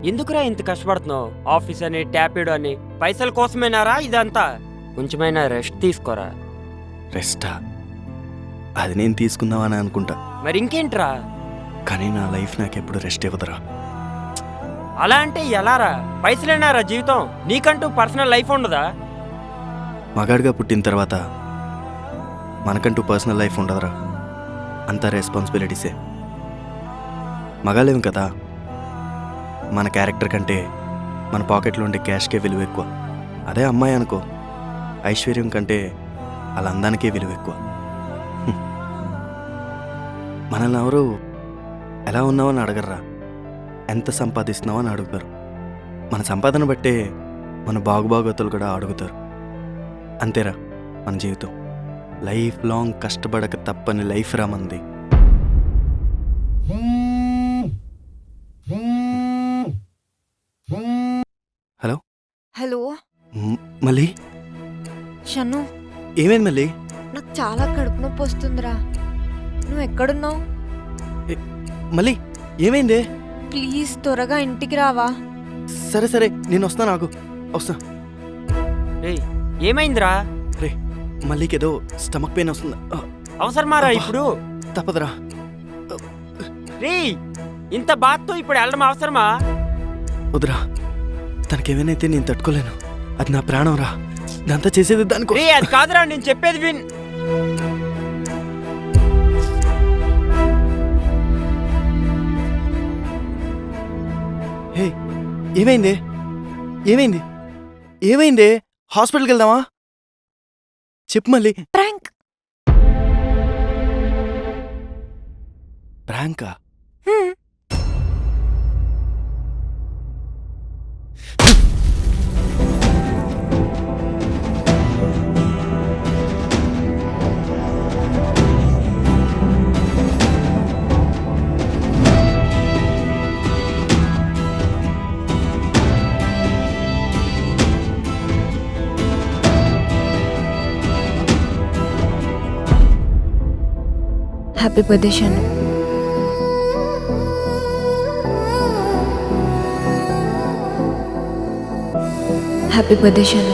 ఎందుకురా ఇంత కష్టపడుతున్నావు? ఆఫీస్ అని ట్యాపిడో అని పైసల కోసమేనారా ఇదంతా? కొంచెమైనా రెస్ట్ తీసుకోరా. రెస్టా? అది నేను తీసుకుందామని అనుకుంటా, మరి ఇంకేంట్రా? కానీ నా లైఫ్ నాకెప్పుడు రెస్ట్ ఇవ్వదురా. అలా అంటే ఎలారా? పైసలేనారా జీవితం? నీకంటూ పర్సనల్ లైఫ్ ఉండదా? మగాడిగా పుట్టిన తర్వాత మనకంటూ పర్సనల్ లైఫ్ ఉండదురా, అంతా రెస్పాన్సిబిలిటీసే. మగాళ్ళేం కదా, మన క్యారెక్టర్ కంటే మన పాకెట్లో ఉండే క్యాష్కే విలువ ఎక్కువ. అదే అమ్మాయి అనుకో, ఐశ్వర్యం కంటే వాళ్ళ అందానికే విలువ ఎక్కువ. మనల్ని ఎవరు ఎలా ఉన్నావని అడగర్రా, ఎంత సంపాదిస్తున్నావు అని అడుగుతారు. మన సంపాదన బట్టే మన బాగుబాగోతులు కూడా అడుగుతారు. అంతేరా మన జీవితం. లైఫ్ లాంగ్ కష్టపడక తప్పని లైఫ్ రా మంది. హలో హలో మళ్ళీ షన్ను, ఏమైంది మళ్ళీ? నాకు చాలా కడుపు నొప్పి వస్తుందిరా. నువ్వు ఎక్కడున్నావు? మళ్ళీ ఏమైంది? ప్లీజ్ త్వరగా ఇంటికి రావా? సరే సరే నేను వస్తాను, ఆగు వస్తా. రేయ్ ఏమైందిరా? రే మళ్ళీకి ఏదో స్టమక్ పెయిన్ వస్తుంది. అవసరమారా ఇప్పుడు? తప్పదురా. రేయ్ ఇంత బాధతో ఇప్పుడు వెళ్ళడం అవసరమా? వద్దురా, తనకేమైనా నేను తట్టుకోలేను. అది నా ప్రాణం రా, ఇదంతా చేసేది దానికి. రే అది కాదురా, నేను చెప్పేది విన్. హే ఏమైంది? ఏమైంది? ఏమైంది? హాస్పిటల్కి వెళ్దామా? చెప్పు మళ్ళీ. ప్రాంక్. ప్రాంకా? Happy birthday Shannu. Happy birthday Shannu.